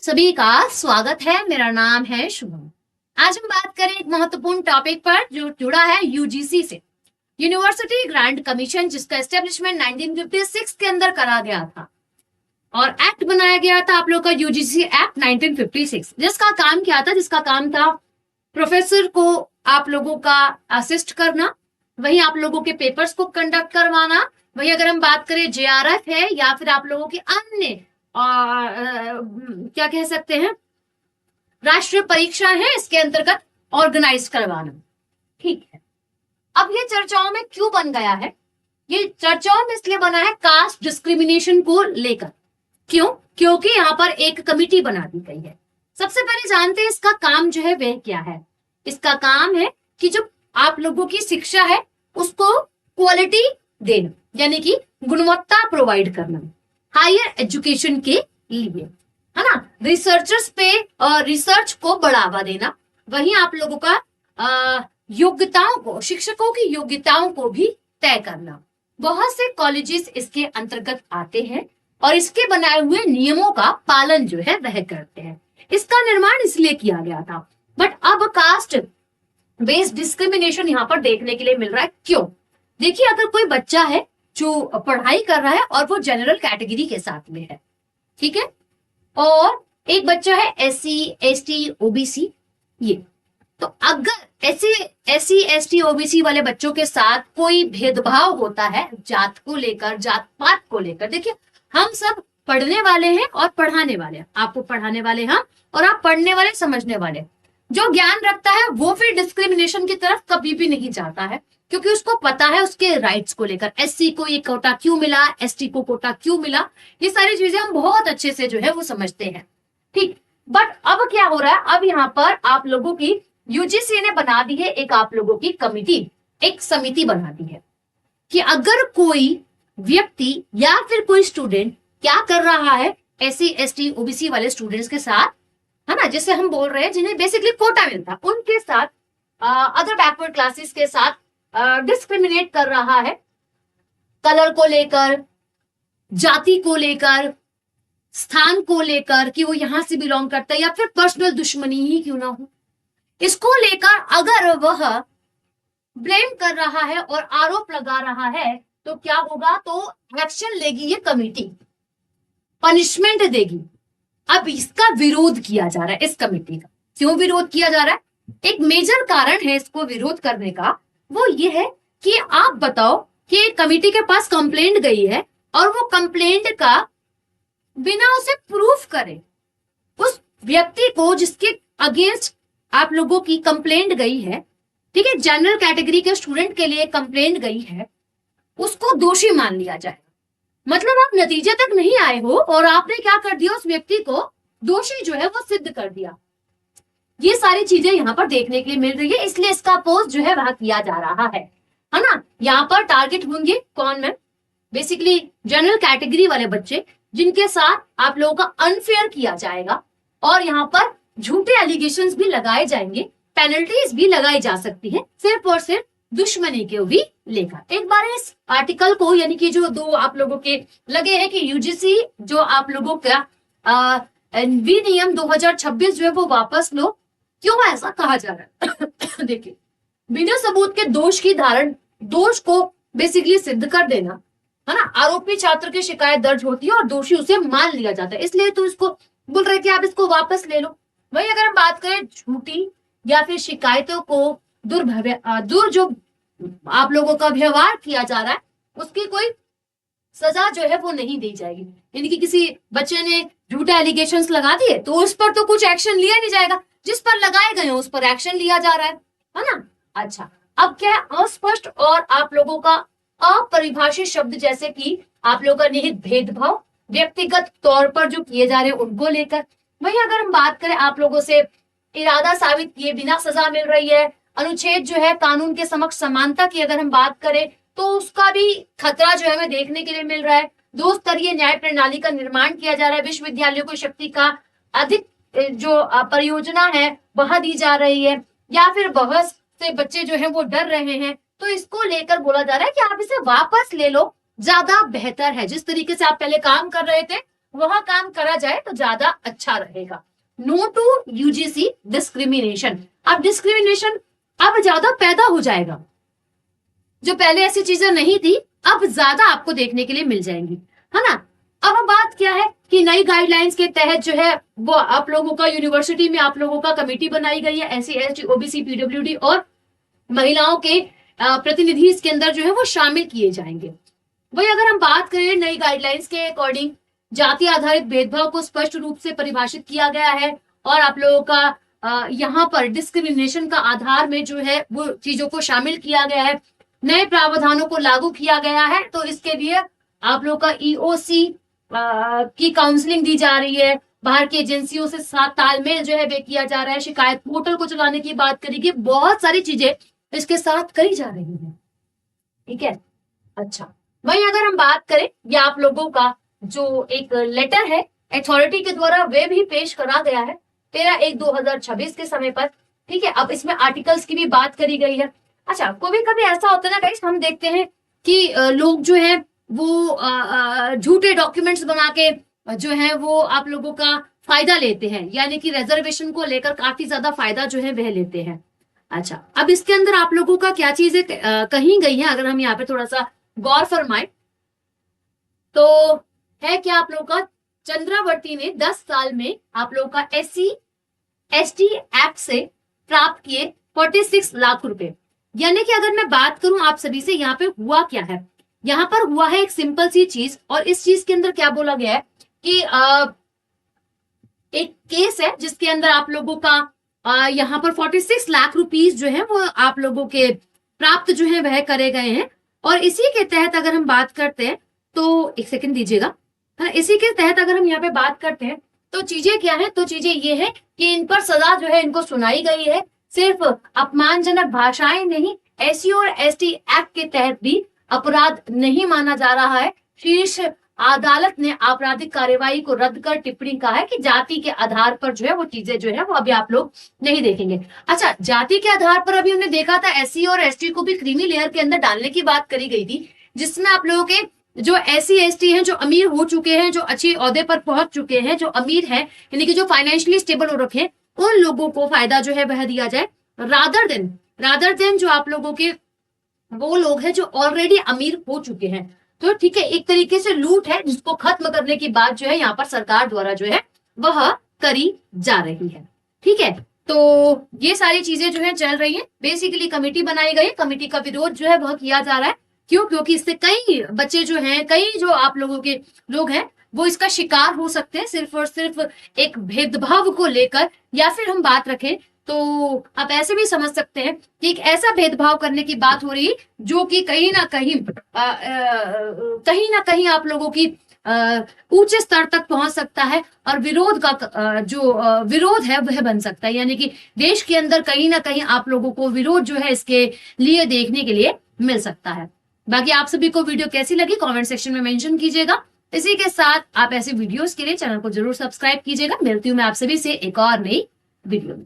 सभी का स्वागत है। मेरा नाम है शुभम। आज हम बात करें एक महत्वपूर्ण टॉपिक पर जो जुड़ा है यूजीसी से, यूनिवर्सिटी ग्रांट कमीशन, जिसका एस्टेब्लिशमेंट 1956 के अंदर करा गया था और एक्ट बनाया गया था आप लोग का यूजीसी एक्ट 1956। जिसका काम क्या था? जिसका काम था प्रोफेसर को आप लोगों का असिस्ट करना, वही आप लोगों के पेपर्स को कंडक्ट करवाना, वही अगर हम बात करें जेआरएफ है या फिर आप लोगों के अन्य क्या कह सकते हैं राष्ट्रीय परीक्षा है, इसके अंतर्गत ऑर्गेनाइज करवाना। ठीक है, अब ये चर्चाओं में क्यों बन गया है? ये चर्चाओं में इसलिए बना है कास्ट डिस्क्रिमिनेशन को लेकर। क्यों? क्योंकि यहाँ पर एक कमिटी बना दी गई है। सबसे पहले जानते हैं इसका काम जो है वह क्या है। इसका काम है कि जो आप लोगों की शिक्षा है उसको क्वालिटी देना, यानी कि गुणवत्ता प्रोवाइड करना हायर एजुकेशन के लिए, है ना। रिसर्चर्स पे और रिसर्च को बढ़ावा देना, वहीं आप लोगों का योग्यताओं को, शिक्षकों की योग्यताओं को भी तय करना। बहुत से कॉलेजेस इसके अंतर्गत आते हैं और इसके बनाए हुए नियमों का पालन जो है वह करते हैं। इसका निर्माण इसलिए किया गया था। बट अब कास्ट बेस्ड डिस्क्रिमिनेशन यहाँ पर देखने के लिए मिल रहा है। क्यों? देखिए, अगर कोई बच्चा है जो पढ़ाई कर रहा है और वो जनरल कैटेगरी के साथ में है, ठीक है, और एक बच्चा है एससी एसटी ओबीसी, ये तो अगर एससी एसटी ओबीसी वाले बच्चों के साथ कोई भेदभाव होता है जात को लेकर, जात पात को लेकर, देखिए हम सब पढ़ने वाले हैं और पढ़ाने वाले हैं। आपको पढ़ाने वाले हम और आप पढ़ने वाले, समझने वाले। जो ज्ञान रखता है वो फिर डिस्क्रिमिनेशन की तरफ कभी भी नहीं जाता है, क्योंकि उसको पता है उसके राइट्स को लेकर। एससी को ये कोटा क्यों मिला, एसटी को कोटा क्यों मिला, ये सारी चीजें हम बहुत अच्छे से जो है वो समझते हैं। ठीक, बट अब क्या हो रहा है? अब यहाँ पर आप लोगों की यूजीसी ने बना दी है एक आप लोगों की कमिटी, एक समिति बना दी है कि अगर कोई व्यक्ति या फिर कोई स्टूडेंट क्या कर रहा है एससी एसटी ओबीसी वाले स्टूडेंट्स के साथ, है ना, जिसे हम बोल रहे हैं जिन्हें बेसिकली कोटा मिलता, उनके साथ अदर बैकवर्ड क्लासेस के साथ डिस्क्रिमिनेट कर रहा है, कलर को लेकर, जाति को लेकर, स्थान को लेकर कि वो यहां से बिलोंग करता है, या फिर पर्सनल दुश्मनी ही क्यों ना हो, इसको लेकर अगर वह ब्लेम कर रहा है और आरोप लगा रहा है तो क्या होगा? तो एक्शन लेगी ये कमिटी, पनिशमेंट देगी। अब इसका विरोध किया जा रहा है, इस कमिटी का। क्यों विरोध किया जा रहा है? एक मेजर कारण है इसको विरोध करने का, वो ये है कि आप बताओ कि कमिटी के पास कंप्लेंट गई है और वो कंप्लेंट का बिना उसे प्रूफ करे, उस व्यक्ति को जिसके अगेंस्ट आप लोगों की कंप्लेंट गई है, ठीक है, जनरल कैटेगरी के स्टूडेंट के लिए कंप्लेंट गई है, उसको दोषी मान लिया जाएगा। मतलब आप नतीजे तक नहीं आए हो और आपने क्या कर दिया, उस व्यक्ति को दोषी जो है वो सिद्ध कर दिया। ये सारी चीजें यहाँ पर देखने के लिए मिल रही है, इसलिए इसका अपोज जो है वह किया जा रहा है ना। यहाँ पर टारगेट होंगे कौन? मैम, बेसिकली जनरल कैटेगरी वाले बच्चे जिनके साथ आप लोगों का अनफेयर किया जाएगा और यहाँ पर झूठे एलिगेशंस भी लगाए जाएंगे, पेनल्टीज भी लगाई जा सकती है, सिर्फ और सिर्फ दुश्मनी के भी लेकर। एक बार इस आर्टिकल को, यानी कि जो दो आप लोगों के लगे हैं कि यूजीसी जो आप लोगों का विनियम 2026 जो है वो वापस लो, क्यों ऐसा कहा जा रहा है? देखिए, बिना सबूत के दोष को बेसिकली सिद्ध कर देना, है ना। आरोपी छात्र की शिकायत दर्ज होती है और दोषी उसे मान लिया जाता है, इसलिए तो इसको बोल रहे कि आप इसको वापस ले लो। वही अगर हम बात करें झूठी या फिर शिकायतों को दूर जो आप लोगों का व्यवहार किया जा रहा है, उसकी कोई सजा जो है वो नहीं दी जाएगी। यानी कि किसी बच्चे ने झूठे एलिगेशंस लगा दिए तो उस पर तो कुछ एक्शन लिया नहीं जाएगा, जिस पर लगाए गए उस पर एक्शन लिया जा रहा है ना। अच्छा, अब क्या है? अस्पष्ट और आप लोगों का अपरिभाषित शब्द, जैसे कि आप लोगों का निहित भेदभाव व्यक्तिगत तौर पर जो किए जा रहे हैं उनको लेकर। वही अगर हम बात करें आप लोगों से इरादा साबित किए बिना सजा मिल रही है, अनुच्छेद जो है कानून के समक्ष समानता की अगर हम बात करें तो उसका भी खतरा जो है हमें देखने के लिए मिल रहा है। दो स्तरीय न्याय प्रणाली का निर्माण किया जा रहा है, विश्वविद्यालयों को शक्ति का अधिक जो परियोजना है वह दी जा रही है, या फिर बहस से बच्चे जो है वो डर रहे हैं, तो इसको लेकर बोला जा रहा है कि आप इसे वापस ले लो, ज्यादा बेहतर है। जिस तरीके से आप पहले काम कर रहे थे वह काम करा जाए तो ज्यादा अच्छा रहेगा। No to UGC discrimination. अब डिस्क्रिमिनेशन अब ज्यादा पैदा हो जाएगा, जो पहले ऐसी चीजें नहीं थी अब ज्यादा आपको देखने के लिए मिल जाएंगी, है ना। अब बात क्या है कि नई गाइडलाइंस के तहत जो है वो आप लोगों का यूनिवर्सिटी में आप लोगों का कमेटी बनाई गई है, एससी एसटी ओबीसी पीडब्ल्यूडी और महिलाओं के प्रतिनिधि इसके अंदर जो है वो शामिल किए जाएंगे। वही अगर हम बात करें नई गाइडलाइंस के अकॉर्डिंग जाति आधारित भेदभाव को स्पष्ट रूप से परिभाषित किया गया है और आप लोगों का यहाँ पर डिस्क्रिमिनेशन का आधार में जो है वो चीजों को शामिल किया गया है, नए प्रावधानों को लागू किया गया है। तो इसके लिए आप लोग का ईओसी की काउंसलिंग दी जा रही है, बाहर की एजेंसियों से साथ तालमेल जो है वे किया जा रहा है, शिकायत पोर्टल को चलाने की बात करेगी, बहुत सारी चीजें इसके साथ करी जा रही है, ठीक है। अच्छा, वहीं अगर हम बात करें या आप लोगों का जो एक लेटर है अथॉरिटी के द्वारा वे भी पेश करा गया है 13/1/2026 के समय पर, ठीक है। अब इसमें आर्टिकल्स की भी बात करी गई है। अच्छा, कभी कभी ऐसा होता है ना गाइस, हम देखते हैं कि लोग जो है वो झूठे डॉक्यूमेंट्स बना के जो है वो आप लोगों का फायदा लेते हैं, यानी कि रिजर्वेशन को लेकर काफी ज्यादा फायदा जो है वह लेते हैं। अच्छा, अब इसके अंदर आप लोगों का क्या चीजें कही गई है, अगर हम यहाँ पे थोड़ा सा गौर फरमाएं तो है कि आप लोगों का चंद्रावर्ती ने 10 साल में आप लोगों का SC ST एक्ट से प्राप्त किए 46 लाख रुपए। यानी कि अगर मैं बात करूं आप सभी से, यहाँ पे हुआ क्या है, यहाँ पर हुआ है एक सिंपल सी चीज, और इस चीज के अंदर क्या बोला गया है कि एक केस है जिसके अंदर आप लोगों का यहाँ पर 46 लाख रुपीस जो है वो आप लोगों के प्राप्त जो है वह करे गए हैं। और इसी के तहत अगर हम बात करते हैं तो एक सेकंड दीजिएगा, है, इसी के तहत अगर हम यहाँ पे बात करते हैं तो चीजें क्या है, तो चीजें ये है कि इन पर सजा जो है इनको सुनाई गई है। सिर्फ अपमानजनक भाषाएं नहीं, SC और ST एक्ट के तहत भी अपराध नहीं माना जा रहा है। शीर्ष अदालत ने आपराधिक कार्यवाही को रद्द कर टिप्पणी कहा है कि जाति के आधार पर जो है वो चीजें जो है वो अभी आप लोग नहीं देखेंगे। अच्छा, जाति के आधार पर अभी हमने देखा था SC और ST को भी क्रीमी लेयर के अंदर डालने की बात करी गई थी, जिसमें आप लोगों के जो SC ST हैं, जो अमीर हो चुके हैं, जो अच्छे ओहदे पर पहुंच चुके हैं, जो अमीर हैं, यानी कि जो फाइनेंशियली स्टेबल हो रखे हैं, उन लोगों को फायदा जो है वह दिया जाए, रादर देन जो आप लोगों के वो लोग हैं जो ऑलरेडी अमीर हो चुके हैं। तो ठीक है, एक तरीके से लूट है जिसको खत्म करने की बात जो है यहाँ पर सरकार द्वारा जो है वह करी जा रही है, ठीक है। तो ये सारी चीजें जो है चल रही है। बेसिकली कमेटी बनाई गई, कमेटी का विरोध जो है वह किया जा रहा है। क्यों? क्योंकि इससे कई बच्चे जो हैं, कई जो आप लोगों के लोग हैं वो इसका शिकार हो सकते हैं, सिर्फ और सिर्फ एक भेदभाव को लेकर। या फिर हम बात रखें तो आप ऐसे भी समझ सकते हैं कि एक ऐसा भेदभाव करने की बात हो रही है जो कि कहीं ना कहीं आप लोगों की ऊंचे स्तर तक पहुंच सकता है और विरोध का जो विरोध है वह बन सकता है। यानी कि देश के अंदर कहीं ना कहीं आप लोगों को विरोध जो है इसके लिए देखने के लिए मिल सकता है। बाकी आप सभी को वीडियो कैसी लगी कमेंट सेक्शन में मेंशन कीजिएगा। इसी के साथ आप ऐसे वीडियोस के लिए चैनल को जरूर सब्सक्राइब कीजिएगा। मिलती हूँ मैं आप सभी से एक और नई वीडियो में।